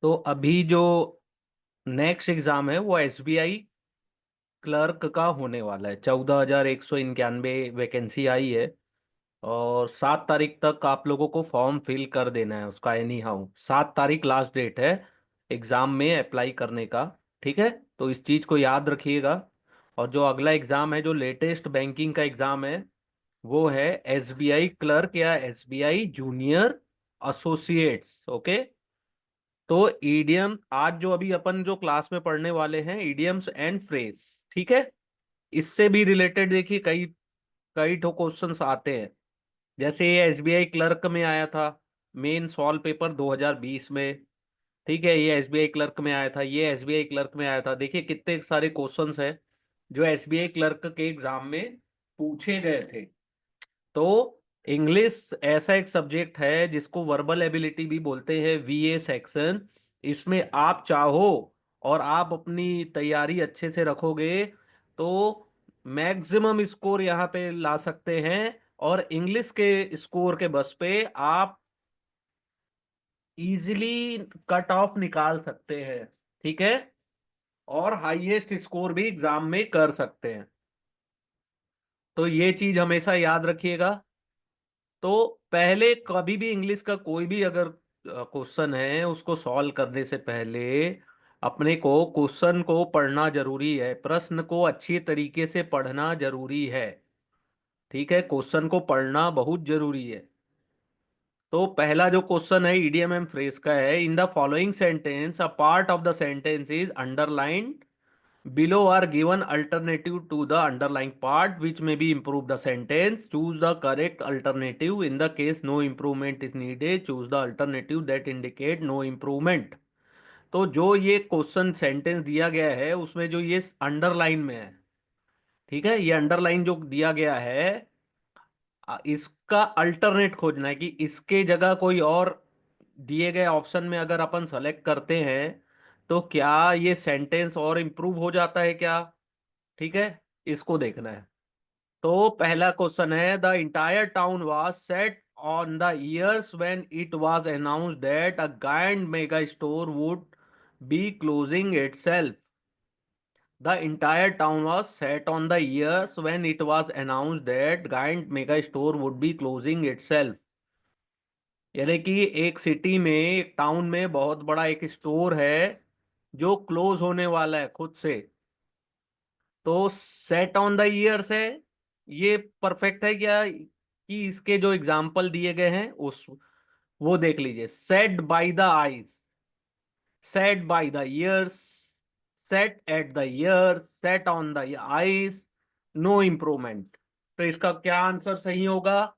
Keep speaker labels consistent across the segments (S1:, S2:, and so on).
S1: तो अभी जो नेक्स्ट एग्जाम है वो एसबीआई क्लर्क का होने वाला है। 14,191 वैकेंसी आई है। और 7 तारीख तक आप लोगों को फॉर्म फिल कर देना है उसका। एनी हाउ 7 तारीख लास्ट डेट है एग्जाम में अप्लाई करने का। ठीक है, तो इस चीज को याद रखिएगा। और जो अगला एग्जाम है, जो लेटेस्ट बैंकिंग का एग्जाम है, वो है एसबीआई क्लर्क या एसबीआई जूनियर एसोसिएट्स। ओके। तो ईडियम आज जो अभी अपन जो क्लास में पढ़ने वाले हैं, ईडियम्स एंड फ्रेज। ठीक है। इससे भी रिलेटेड देखिए कई कई ठो क्वेश्चंस आते हैं। जैसे ये एसबीआई क्लर्क में आया था, मेन सॉल्व पेपर 2020 में। ठीक है, ये एसबीआई क्लर्क में आया था, ये एसबीआई क्लर्क में आया था। देखिए कितने सारे क्वेश्चंस हैं जो एसबीआई क्लर्क के एग्जाम में पूछे गए थे। तो इंग्लिश ऐसा एक सब्जेक्ट है जिसको वर्बल एबिलिटी भी बोलते हैं, वीए सेक्शन। इसमें आप चाहो और आप अपनी तैयारी अच्छे से रखोगे तो मैक्सिमम स्कोर यहाँ पे ला सकते हैं। और इंग्लिश के स्कोर के बस पे आप इजीली कट ऑफ निकाल सकते हैं। ठीक है। और हाईएस्ट स्कोर भी एग्जाम में कर सकते हैं। तो ये चीज हमेशा याद रखिएगा। तो पहले कभी भी इंग्लिश का कोई भी अगर क्वेश्चन है, उसको सॉल्व करने से पहले अपने को क्वेश्चन को पढ़ना जरूरी है, प्रश्न को अच्छी तरीके से पढ़ना जरूरी है। ठीक है, क्वेश्चन को पढ़ना बहुत जरूरी है। तो पहला जो क्वेश्चन है ईडीएम एंड फ्रेज का है। In the following sentence a part of the sentence is underlined below are given alternative to the underlying part which may be improve the sentence. Choose the correct alternative. In the case no improvement is needed, choose the alternative that indicate no improvement. तो जो ये question sentence दिया गया है उसमें जो ये underline में है, ठीक है, ये अंडरलाइन जो दिया गया है, इसका अल्टरनेट खोजना है कि इसके जगह कोई और दिए गए ऑप्शन में अगर अपन सेलेक्ट करते हैं तो क्या ये सेंटेंस और इम्प्रूव हो जाता है क्या। ठीक है, इसको देखना है। तो पहला क्वेश्चन है, the entire town was set on the ears when it was announced that a giant mega store would be closing itself. The entire town was set on the ears when it was announced that giant mega store would be closing itself. यानी कि एक city में, एक town में बहुत बड़ा एक store है जो क्लोज होने वाला है खुद से। तो सेट ऑन द ईयर्स है, ये परफेक्ट है क्या कि इसके जो एग्जाम्पल दिए गए हैं उस वो देख लीजिए। Set by the eyes, set by the ears, set at the ears, set on the eyes, no improvement. तो इसका क्या आंसर सही होगा।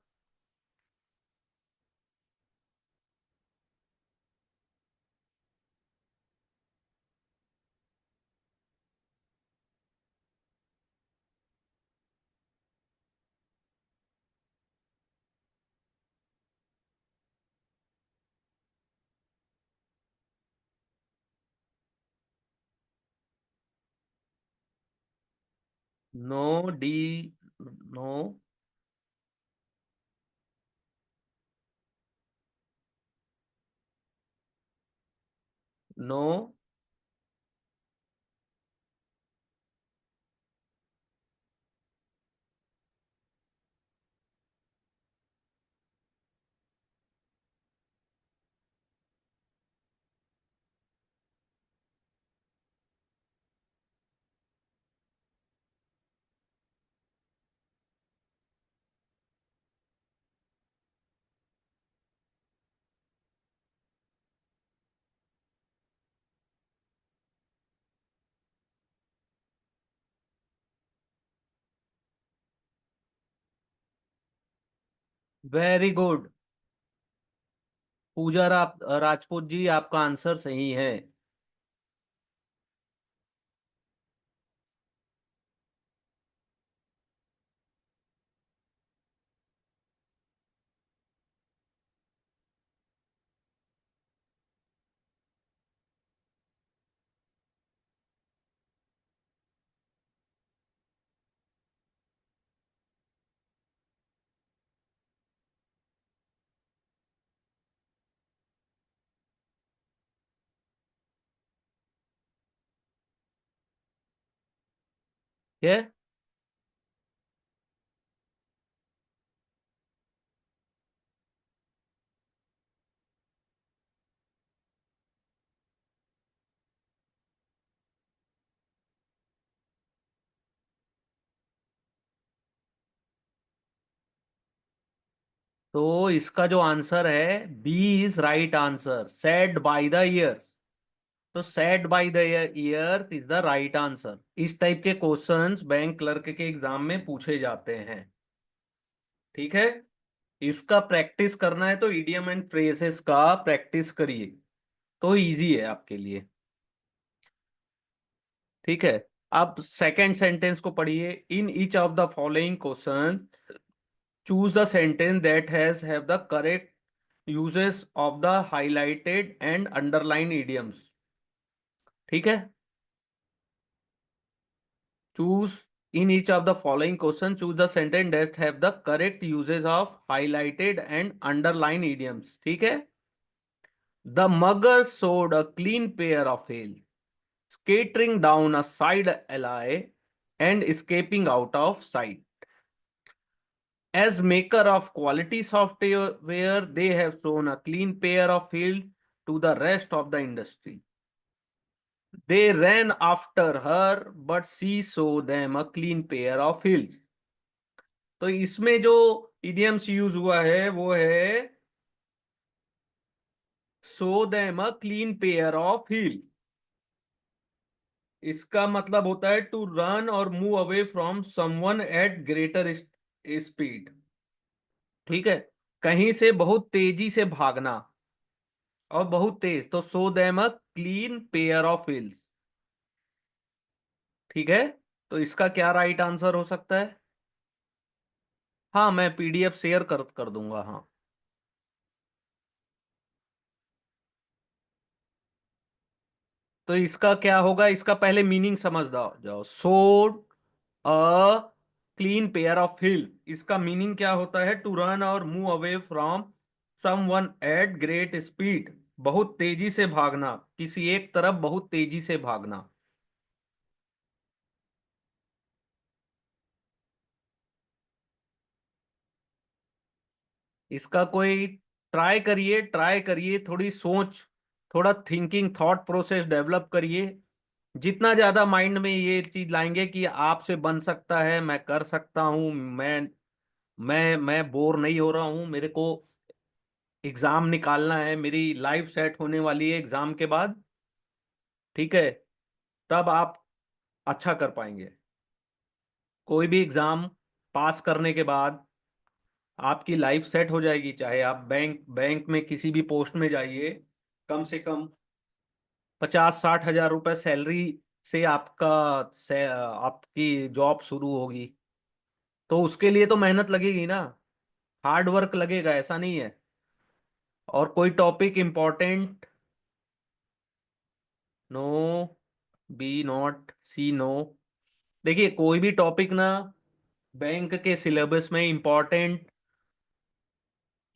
S1: No D, no, no. Very good. Pooja Rajput ji, आपका आंसर सही है। ये तो इसका जो आंसर है B is right answer, said by the ears. तो said by the ears is the right answer. इस टाइप के क्वेश्चंस बैंक क्लर्क के एग्जाम में पूछे जाते हैं। ठीक है। इसका प्रैक्टिस करना है तो इडियम एंड फ्रेजेस का प्रैक्टिस करिए, तो इजी है आपके लिए। ठीक है। अब सेकंड सेंटेंस को पढ़िए। इन each of the following question choose the sentence that have the correct uses of the highlighted and underline idioms. ठीक है। Choose in each of the following question choose the sentence that have the correct uses of highlighted and underline idioms. ठीक है। The मगर सोड अ clean pair of heels, scattering down a side alley and escaping out of sight. As maker of quality software, they have shown a clean pair of heels to the rest of the industry. They ran after her, but she saw them a clean pair of heels. तो इसमें जो idioms use हुआ है वो है show them a clean pair of heel. इसका मतलब होता है टू रन और move away from someone at greater speed. ठीक है। कहीं से बहुत तेजी से भागना और बहुत तेज, तो show them a clean pair of wheels. ठीक है। तो इसका क्या राइट आंसर हो सकता है? हाँ, मैं पीडीएफ शेयर कर दूंगा। हाँ। तो इसका क्या होगा, इसका पहले मीनिंग समझ जाओ। सोड अ क्लीन पेयर ऑफ हिल, इसका मीनिंग क्या होता है? टू रन और move away from someone eight great speed, बहुत तेजी से भागना, किसी एक तरफ बहुत तेजी से भागना। इसका कोई ट्राई करिए, ट्राई करिए, थोड़ी सोच, थोड़ा थिंकिंग थॉट प्रोसेस डेवलप करिए। जितना ज्यादा माइंड में ये चीज लाएंगे कि आपसे बन सकता है, मैं कर सकता हूँ, मैं बोर नहीं हो रहा हूँ, मेरे को एग्जाम निकालना है, मेरी लाइफ सेट होने वाली है एग्जाम के बाद। ठीक है। तब आप अच्छा कर पाएंगे। कोई भी एग्जाम पास करने के बाद आपकी लाइफ सेट हो जाएगी, चाहे आप बैंक बैंक में किसी भी पोस्ट में जाइए। कम से कम 50-60 हजार रुपए सैलरी से आपकी जॉब शुरू होगी। तो उसके लिए तो मेहनत लगेगी ना, हार्ड वर्क लगेगा, ऐसा नहीं है। और कोई topic important, no, B not, C no. देखिए, कोई भी टॉपिक ना बैंक के सिलेबस में इंपॉर्टेंट,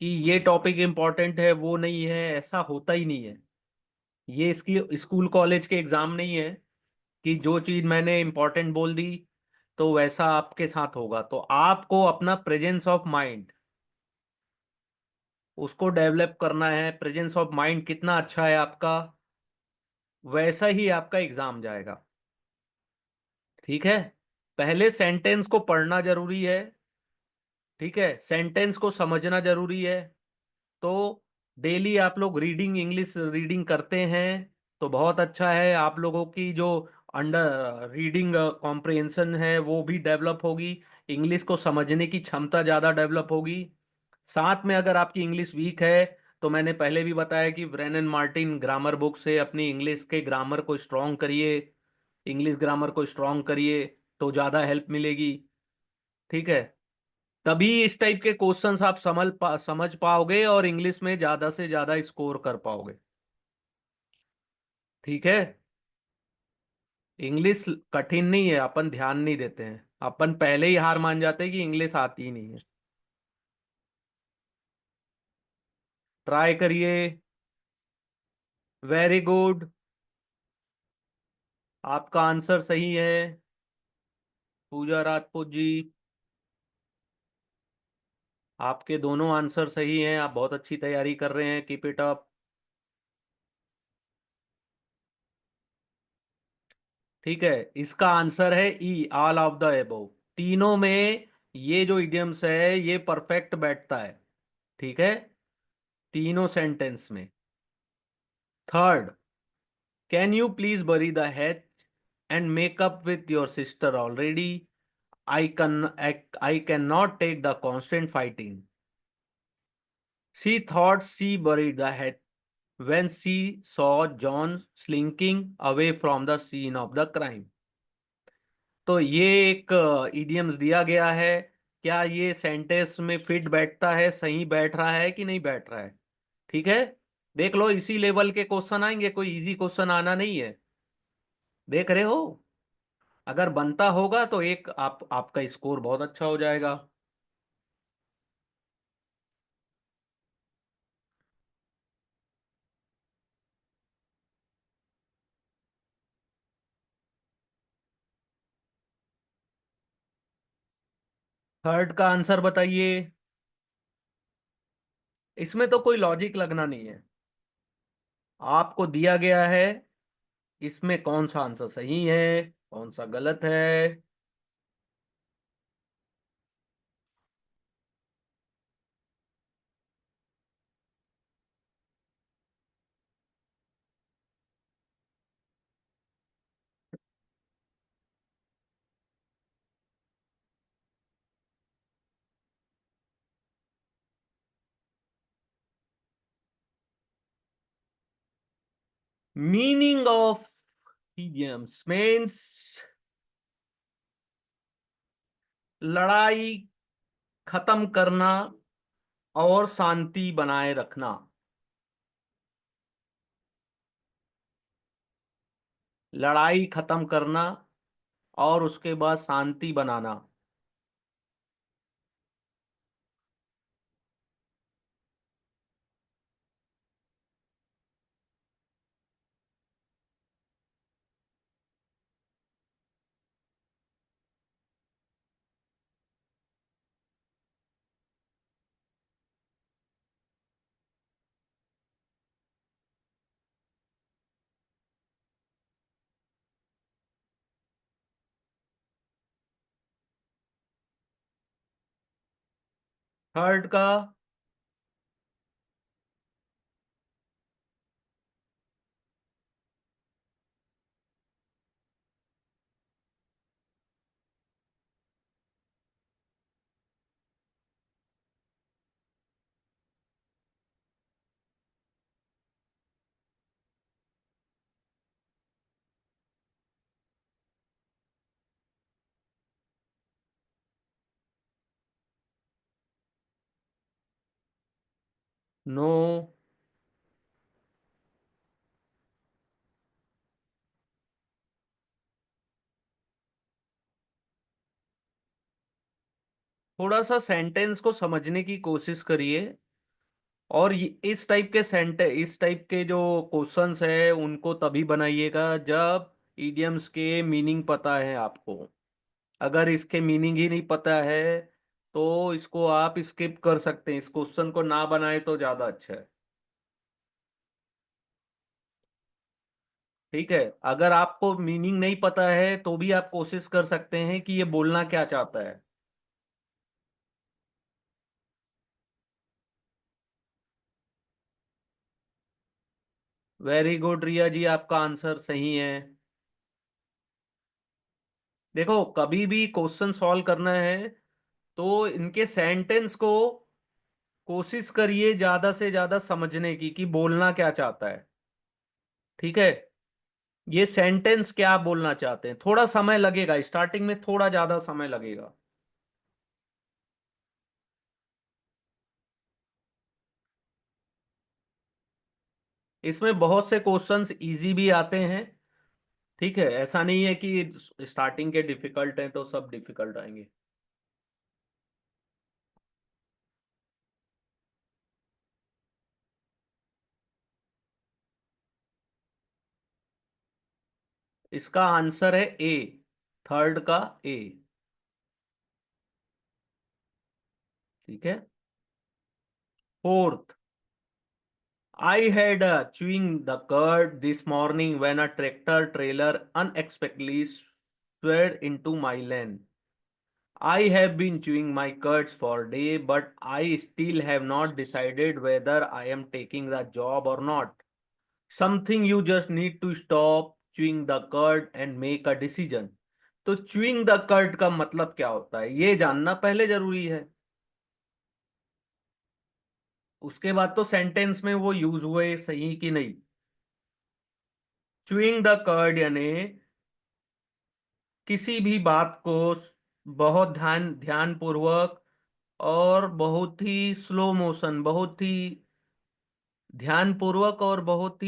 S1: कि ये टॉपिक इंपॉर्टेंट है वो नहीं है, ऐसा होता ही नहीं है। ये इसकी स्कूल कॉलेज के एग्जाम नहीं है कि जो चीज मैंने इंपॉर्टेंट बोल दी तो वैसा आपके साथ होगा। तो आपको अपना प्रेजेंस ऑफ माइंड, उसको डेवलप करना है। प्रेजेंस ऑफ माइंड कितना अच्छा है आपका, वैसा ही आपका एग्जाम जाएगा। ठीक है। पहले सेंटेंस को पढ़ना जरूरी है। ठीक है। सेंटेंस को समझना जरूरी है। तो डेली आप लोग रीडिंग, इंग्लिश रीडिंग करते हैं तो बहुत अच्छा है। आप लोगों की जो अंडर रीडिंग कॉम्प्रिहेंशन है वो भी डेवलप होगी, इंग्लिश को समझने की क्षमता ज़्यादा डेवलप होगी। साथ में अगर आपकी इंग्लिश वीक है तो मैंने पहले भी बताया कि ब्रेनन मार्टिन ग्रामर बुक से अपनी इंग्लिश के ग्रामर को स्ट्रॉन्ग करिए। इंग्लिश ग्रामर को स्ट्रॉन्ग करिए तो ज़्यादा हेल्प मिलेगी। ठीक है। तभी इस टाइप के क्वेश्चंस आप समझ पाओगे और इंग्लिश में ज्यादा से ज्यादा स्कोर कर पाओगे। ठीक है। इंग्लिश कठिन नहीं है, अपन ध्यान नहीं देते हैं, अपन पहले ही हार मान जाते हैं कि इंग्लिश आती ही नहीं है। ट्राई करिए। Very good. आपका आंसर सही है। पूजा राजपूत जी, आपके दोनों आंसर सही हैं। आप बहुत अच्छी तैयारी कर रहे हैं, कीप इट अप। ठीक है, इसका आंसर है E, all of the above. तीनों में ये जो इडियम्स है ये परफेक्ट बैठता है। ठीक है, तीनों सेंटेंस में। Third, can you please bury the hatch and make up with your sister already, I can not take the constant fighting. She thought she buried the head when she saw John slinking away from the scene of the crime। तो ये एक idioms दिया गया है। क्या ये sentence में fit बैठता है, सही बैठ रहा है कि नहीं बैठ रहा है? ठीक है, देख लो, इसी लेवल के क्वेश्चन आएंगे, कोई इजी क्वेश्चन आना नहीं है। देख रहे हो? अगर बनता होगा तो एक आपका स्कोर बहुत अच्छा हो जाएगा। थर्ड का आंसर बताइए। इसमें तो कोई लॉजिक लगना नहीं है, आपको दिया गया है, इसमें कौन सा आंसर सही है, कौन सा गलत है। मीनिंग ऑफ idioms मीन्स लड़ाई खत्म करना और शांति बनाए रखना। लड़ाई खत्म करना और उसके बाद शांति बनाना। थर्ड का नो। थोड़ा सा सेंटेंस को समझने की कोशिश करिए, और इस टाइप के जो क्वेश्चंस है उनको तभी बनाइएगा जब इडियम्स के मीनिंग पता है आपको। अगर इसके मीनिंग ही नहीं पता है तो इसको आप स्किप कर सकते हैं, इस क्वेश्चन को ना बनाए तो ज्यादा अच्छा है। ठीक है, अगर आपको मीनिंग नहीं पता है तो भी आप कोशिश कर सकते हैं कि ये बोलना क्या चाहता है। वेरी गुड रिया जी, आपका आंसर सही है। देखो, कभी भी क्वेश्चन सॉल्व करना है तो इनके सेंटेंस को कोशिश करिए ज्यादा से ज्यादा समझने की, कि बोलना क्या चाहता है। ठीक है, ये सेंटेंस क्या बोलना चाहते हैं। थोड़ा समय लगेगा, स्टार्टिंग में थोड़ा ज्यादा समय लगेगा। इसमें बहुत से क्वेश्चंस इजी भी आते हैं। ठीक है, ऐसा नहीं है कि स्टार्टिंग के डिफिकल्ट हैं तो सब डिफिकल्ट आएंगे। इसका आंसर है ए, थर्ड का ए। ठीक है। Fourth, I had chewing the curd this morning when a tractor trailer unexpectedly swerved into my lane. I have been chewing my curds for day, but I still have not decided whether I am taking the job or not. Something you just need to stop chewing the curd and make a decision. तो chewing the curd का मतलब क्या होता है ये जानना पहले जरूरी है। उसके बाद तो सेंटेंस में वो यूज हुए सही कि नहीं। च्यूइंग द कर्ड यानी किसी भी बात को बहुत ध्यान पूर्वक और बहुत ही स्लो मोशन, बहुत ही ध्यान पूर्वक और बहुत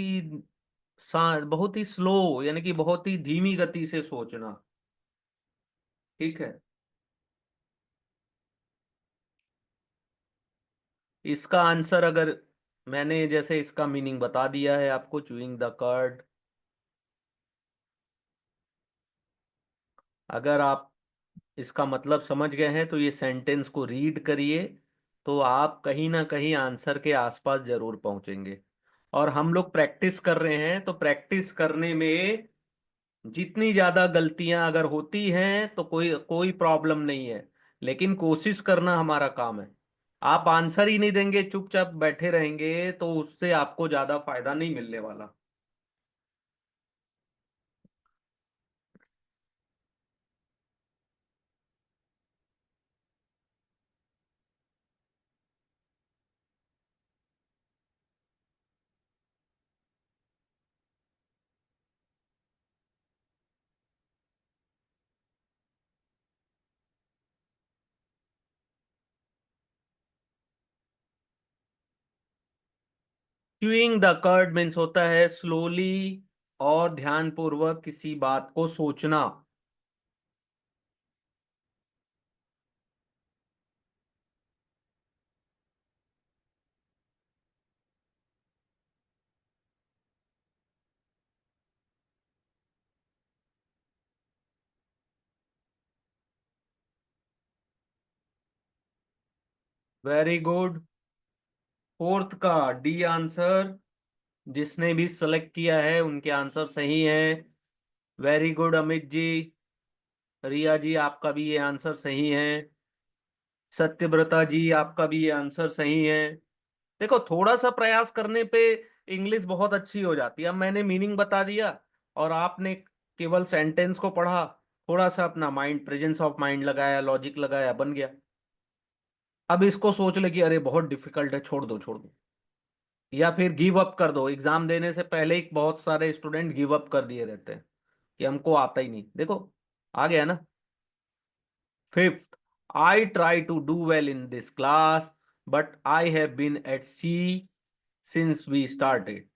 S1: ही स्लो, यानी कि बहुत ही धीमी गति से सोचना। ठीक है। इसका आंसर अगर मैंने जैसे इसका मीनिंग बता दिया है आपको, चूइंग द कर्ड। अगर आप इसका मतलब समझ गए हैं तो ये सेंटेंस को रीड करिए, तो आप कहीं ना कहीं आंसर के आसपास जरूर पहुंचेंगे। और हम लोग प्रैक्टिस कर रहे हैं, तो प्रैक्टिस करने में जितनी ज्यादा गलतियां अगर होती हैं तो कोई कोई प्रॉब्लम नहीं है, लेकिन कोशिश करना हमारा काम है। आप आंसर ही नहीं देंगे, चुपचाप बैठे रहेंगे, तो उससे आपको ज्यादा फायदा नहीं मिलने वाला। च्यूइंग द कर्ड मीन्स होता है स्लोली और ध्यानपूर्वक किसी बात को सोचना। Very good. फोर्थ का डी आंसर, जिसने भी सेलेक्ट किया है उनके आंसर सही है। वेरी गुड अमित जी। रिया जी आपका भी ये आंसर सही है। सत्यव्रता जी आपका भी ये आंसर सही है। देखो, थोड़ा सा प्रयास करने पे इंग्लिश बहुत अच्छी हो जाती है। अब मैंने मीनिंग बता दिया और आपने केवल सेंटेंस को पढ़ा, थोड़ा सा अपना माइंड, प्रेजेंस ऑफ माइंड लगाया, लॉजिक लगाया, बन गया। अब इसको सोच ले कि अरे बहुत डिफिकल्ट है, छोड़ दो छोड़ दो, या फिर गिव अप कर दो। एग्जाम देने से पहले ही बहुत सारे स्टूडेंट गिव अप कर दिए रहते हैं कि हमको आता ही नहीं। देखो, आ गया ना। Fifth, I try to do well in this class but I have been at sea since we started.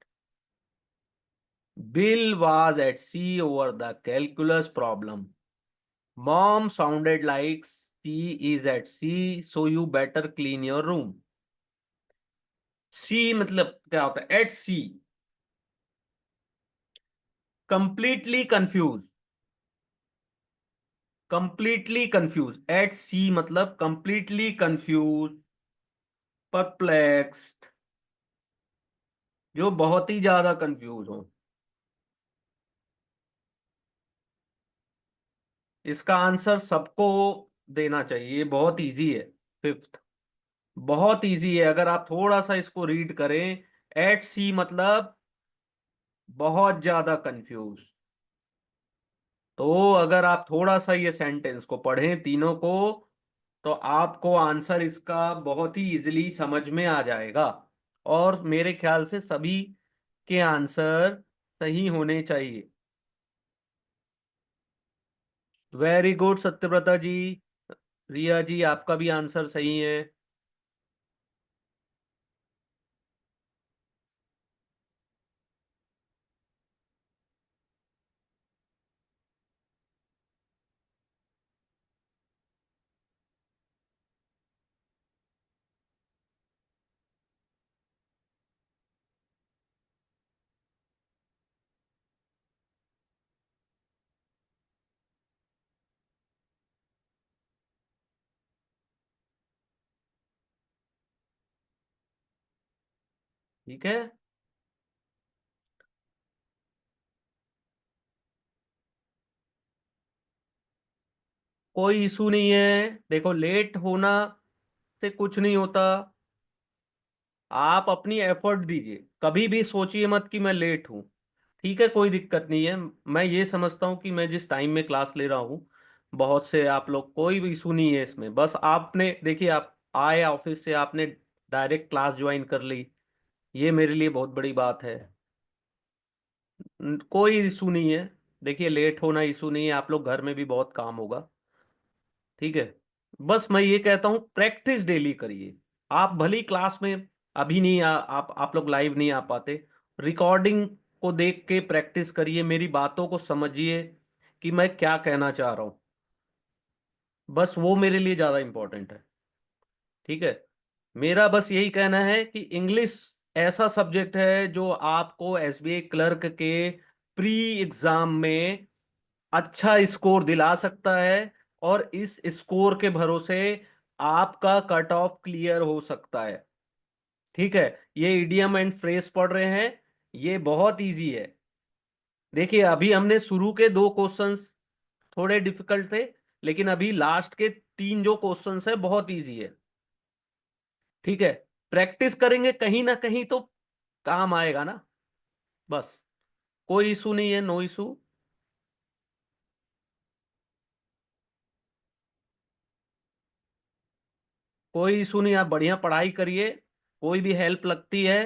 S1: Bill was at sea over the calculus problem. Mom sounded like she is at sea, so you better clean your room. Sea मतलब क्या होता है? At sea. Completely confuse, completely confuse. At sea मतलब completely confuse, perplexed, जो बहुत ही ज्यादा confuse हो। इसका आंसर सबको देना चाहिए, बहुत इजी है। फिफ्थ बहुत इजी है, अगर आप थोड़ा सा इसको रीड करें। एट सी मतलब बहुत ज्यादा कंफ्यूज। तो अगर आप थोड़ा सा ये सेंटेंस को पढ़ें तीनों को, तो आपको आंसर इसका बहुत ही इजीली समझ में आ जाएगा। और मेरे ख्याल से सभी के आंसर सही होने चाहिए। वेरी गुड सत्यव्रता जी। रिया जी आपका भी आंसर सही है। ठीक है। कोई इशू नहीं है, देखो लेट होना से कुछ नहीं होता। आप अपनी एफर्ट दीजिए, कभी भी सोचिए मत कि मैं लेट हूं। ठीक है, कोई दिक्कत नहीं है। मैं ये समझता हूँ कि मैं जिस टाइम में क्लास ले रहा हूँ, बहुत से आप लोग, कोई भी इशू नहीं है इसमें। बस आपने देखिए, आप आए ऑफिस से, आपने डायरेक्ट क्लास ज्वाइन कर ली, ये मेरे लिए बहुत बड़ी बात है। कोई इशू नहीं है। देखिए, लेट होना इशू नहीं है, आप लोग घर में भी बहुत काम होगा। ठीक है। बस मैं ये कहता हूँ, प्रैक्टिस डेली करिए। आप भली क्लास में अभी नहीं आप लोग लाइव नहीं आ पाते, रिकॉर्डिंग को देख के प्रैक्टिस करिए, मेरी बातों को समझिए कि मैं क्या कहना चाह रहा हूँ। बस वो मेरे लिए ज्यादा इंपॉर्टेंट है। ठीक है। मेरा बस यही कहना है कि इंग्लिश ऐसा सब्जेक्ट है जो आपको एसबीआई क्लर्क के प्री एग्जाम में अच्छा स्कोर दिला सकता है, और इस स्कोर के भरोसे आपका कट ऑफ क्लियर हो सकता है। ठीक है। ये इडियम एंड फ्रेज पढ़ रहे हैं, ये बहुत इजी है। देखिए, अभी हमने शुरू के दो क्वेश्चंस थोड़े डिफिकल्ट थे, लेकिन अभी लास्ट के तीन जो क्वेश्चंस है बहुत इजी है। ठीक है। प्रैक्टिस करेंगे कहीं ना कहीं तो काम आएगा ना। बस, कोई इशू नहीं है, नो इशू। कोई इशू नहीं, आप बढ़िया पढ़ाई करिए। कोई भी हेल्प लगती है,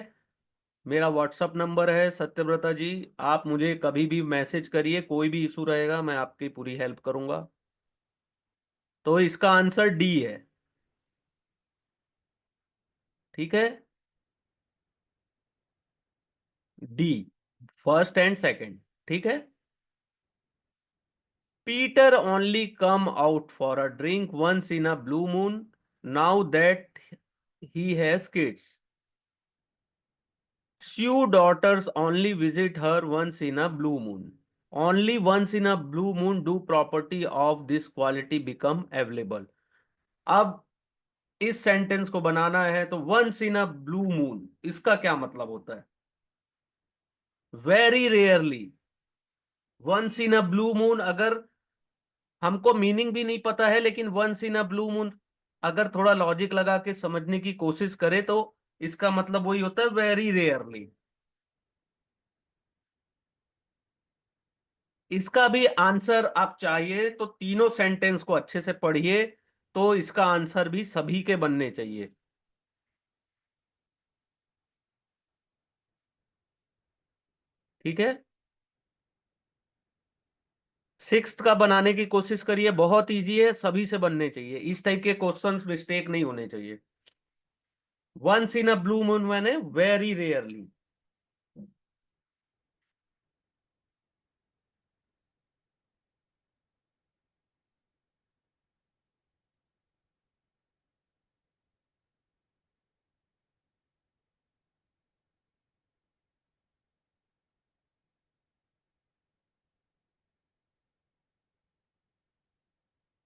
S1: मेरा व्हाट्सअप नंबर है सत्यव्रता जी, आप मुझे कभी भी मैसेज करिए, कोई भी इशू रहेगा मैं आपकी पूरी हेल्प करूंगा। तो इसका आंसर डी है। ठीक है। D, first and second. ठीक है। Peter only come out for a drink once in a blue moon, now that he has kids, few daughters only visit her once in a blue moon. Only once in a blue moon do property of this quality become available. अब इस sentence को बनाना है तो once in a blue moon इसका क्या मतलब होता है? Very rarely. Once in a blue moon, अगर हमको मीनिंग भी नहीं पता है, लेकिन once in a blue moon अगर थोड़ा लॉजिक लगा के समझने की कोशिश करे तो इसका मतलब वही होता है, वेरी रेयरली। इसका भी आंसर आप चाहिए तो तीनों सेंटेंस को अच्छे से पढ़िए, तो इसका आंसर भी सभी के बनने चाहिए। ठीक है। सिक्स्थ का बनाने की कोशिश करिए, बहुत इजी है, सभी से बनने चाहिए, इस टाइप के क्वेश्चंस मिस्टेक नहीं होने चाहिए। Once in a blue moon मैंने very rarely.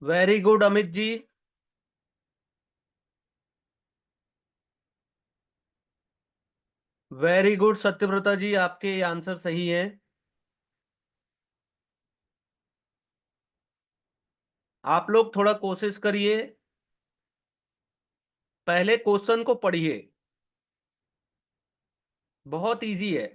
S1: Very good Amit ji. Very good Satyavrata ji, आपके आंसर सही है। आप लोग थोड़ा कोशिश करिए, पहले क्वेश्चन को पढ़िए, बहुत इजी है।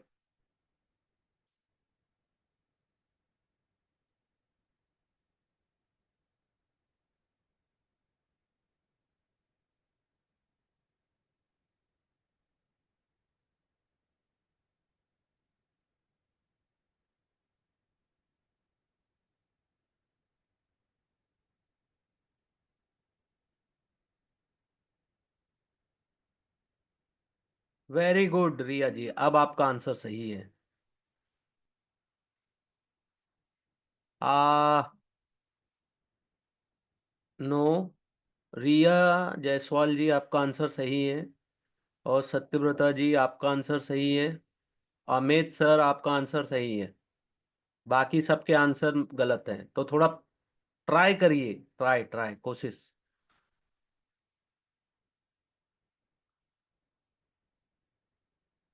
S1: वेरी गुड रिया जी, अब आपका आंसर सही है। आ नो, रिया जायसवाल जी आपका आंसर सही है, और सत्यव्रता जी आपका आंसर सही है, अमित सर आपका आंसर सही है। बाकी सबके आंसर गलत हैं, तो थोड़ा ट्राई करिए, ट्राई ट्राई कोशिश।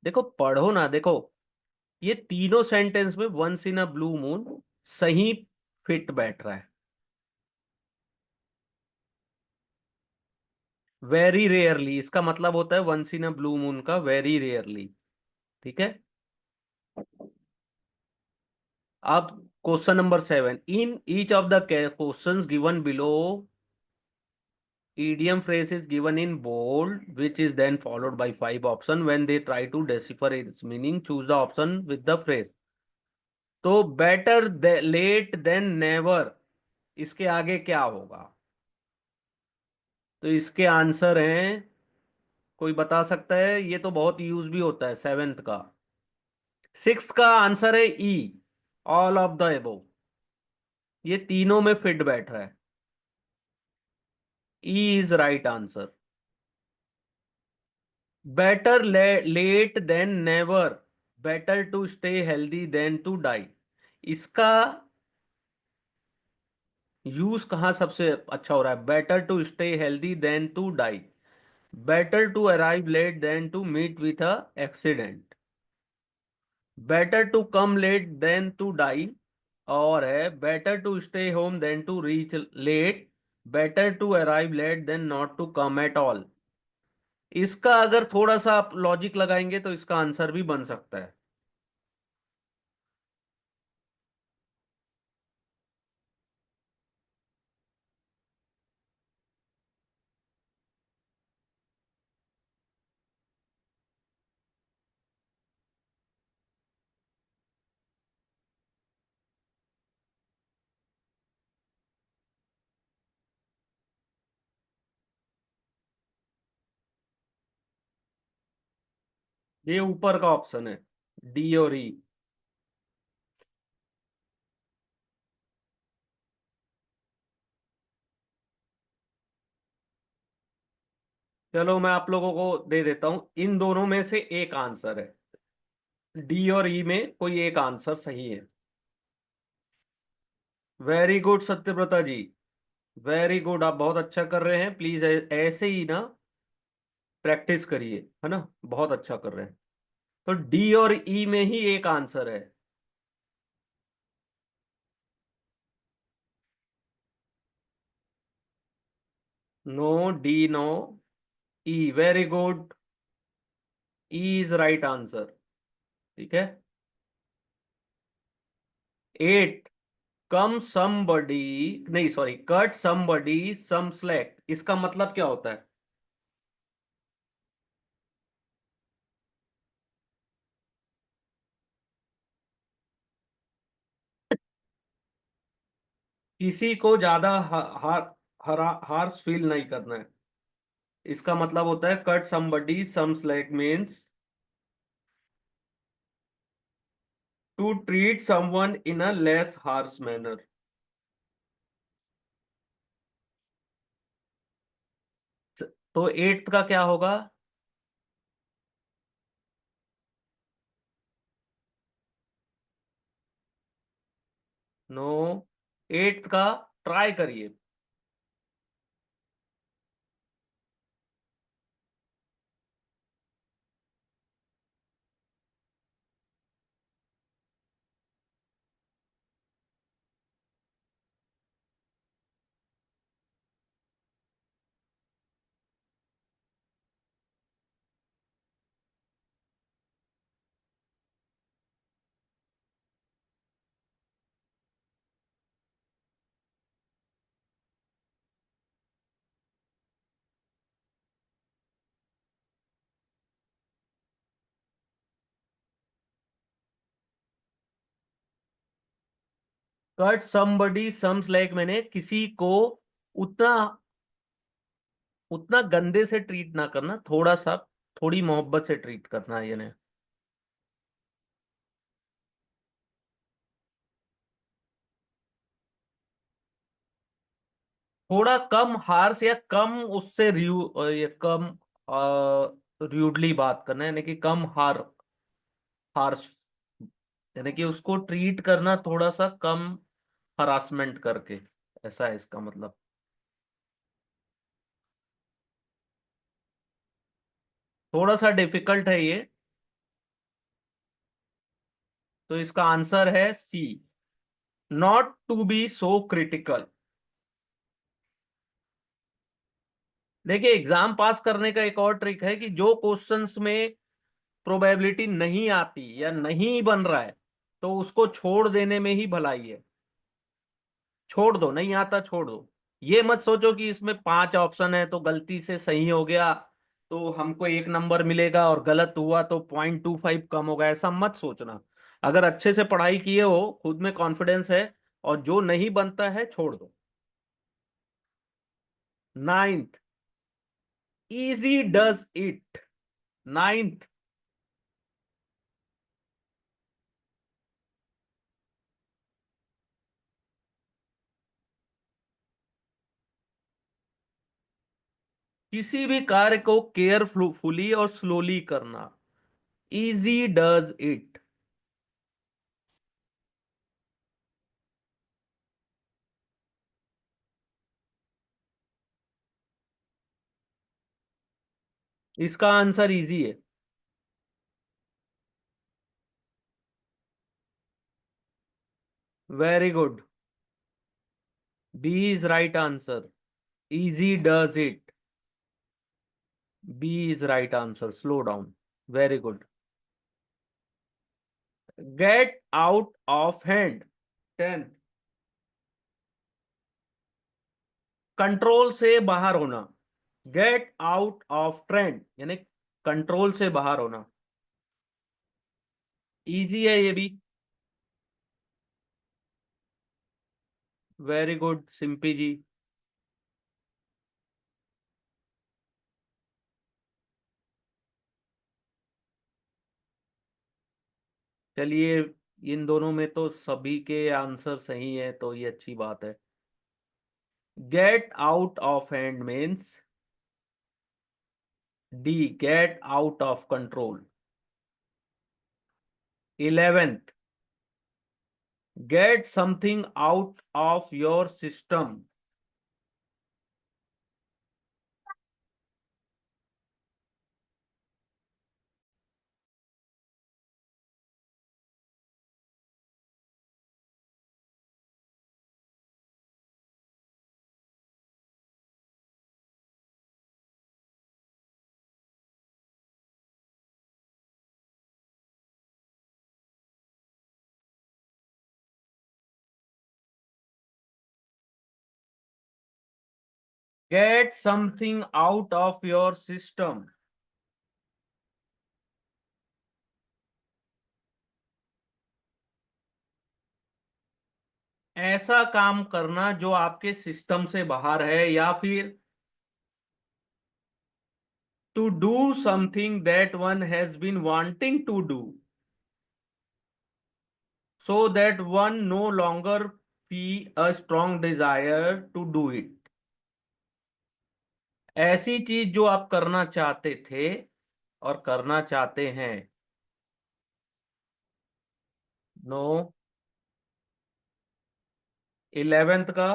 S1: देखो पढ़ो ना, देखो ये तीनों सेंटेंस में once in a blue moon सही फिट बैठ रहा है। वेरी रेयरली इसका मतलब होता है once in a blue moon का वेरी रेयरली। ठीक है। अब question number 7, in each of the questions given below idiom phrase is given in bold which is then followed by five option when they try to decipher its meaning choose the option with the phrase। तो better late than never, इसके आगे क्या होगा? तो इसके answer हैं, कोई बता सकता है? ये तो बहुत यूज भी होता है सेवेंथ का। सिक्स का आंसर है E, all of the above. ये तीनों में फिट बैठ रहा है। E is right answer. Better late than never, better to stay healthy than to die, इसका यूज कहाँ सबसे अच्छा हो रहा है? Better to stay healthy than to die, better to arrive late than to meet with a accident, better to come late than to die, और है better to stay home then to reach late, better to arrive late than not to come at all. इसका अगर थोड़ा सा आप logic लगाएंगे तो इसका आंसर भी बन सकता है। ये ऊपर का ऑप्शन है, डी और ई। चलो मैं आप लोगों को दे देता हूं, इन दोनों में से एक आंसर है, डी और ई में कोई एक आंसर सही है। वेरी गुड सत्यव्रता जी, वेरी गुड, आप बहुत अच्छा कर रहे हैं। प्लीज ऐसे ही ना प्रैक्टिस करिए, है ना, बहुत अच्छा कर रहे हैं। तो डी और ई में ही एक आंसर है। No, D no, E, very good, E is right answer. ठीक है। 8, कम समबडी, नहीं sorry, cut somebody some slack, इसका मतलब क्या होता है? किसी को ज्यादा हार्श फील नहीं करना है, इसका मतलब होता है cut somebody some slack means to treat someone in a less harsh manner. तो एट्थ का क्या होगा? नो, एट्थ का ट्राई करिए। कट समबडी सम स्लैक मैंने किसी को उतना उतना गंदे से ट्रीट ना करना, थोड़ा सा, थोड़ी मोहब्बत से ट्रीट करना है यानी थोड़ा कम हार्श या कम उससे या कम र्यूडली बात करना है, यानी कि कम हार्श, यानी कि उसको ट्रीट करना थोड़ा सा कम हरासमेंट करके, ऐसा है इसका मतलब। थोड़ा सा डिफिकल्ट है ये, तो इसका आंसर है C, not to be so critical. देखिए, एग्जाम पास करने का एक और ट्रिक है कि जो क्वेश्चंस में प्रोबेबिलिटी नहीं आती या नहीं बन रहा है, तो उसको छोड़ देने में ही भलाई है। छोड़ दो, नहीं आता छोड़ दो। ये मत सोचो कि इसमें 5 ऑप्शन है तो गलती से सही हो गया तो हमको 1 नंबर मिलेगा और गलत हुआ तो 0.25 कम होगा, ऐसा मत सोचना। अगर अच्छे से पढ़ाई किए हो, खुद में कॉन्फिडेंस है, और जो नहीं बनता है छोड़ दो। Ninth, easy does it. Ninth, किसी भी कार्य को केयरफुली और स्लोली करना। Easy does it. इसका आंसर इजी है। Very good, B is right answer. Easy does it, B is right answer. Slow down. Very good. Get out of hand. 10th, control से बाहर होना। गेट आउट ऑफ ट्रेंड यानी control से बाहर होना। Easy है ये भी। Very good Simpy ji. चलिए, इन दोनों में तो सभी के आंसर सही है, तो ये अच्छी बात है। Gate out of hand means D, gate out of control. 11th, get something out of your system. Get something out of your system. ऐसा काम करना जो आपके सिस्टम से बाहर है, या फिर to do something that one has been wanting to do so that one no longer feel a strong desire to do it. ऐसी चीज जो आप करना चाहते थे और करना चाहते हैं। नो। 11th का,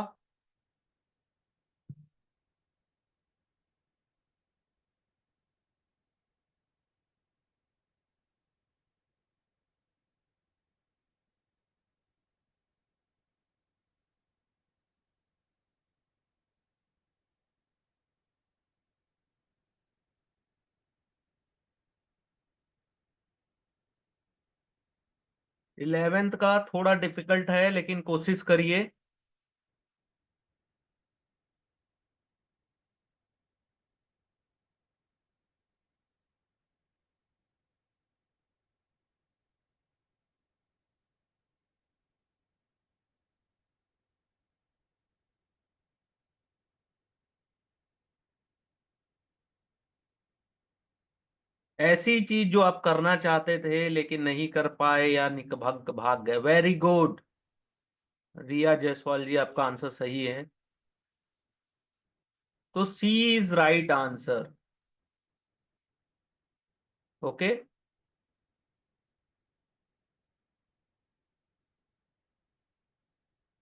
S1: 11th का थोड़ा डिफिकल्ट है लेकिन कोशिश करिए। ऐसी चीज जो आप करना चाहते थे लेकिन नहीं कर पाए या भाग भाग गए। वेरी गुड रिया जायसवाल जी, आपका आंसर सही है। तो सी इज राइट आंसर। ओके।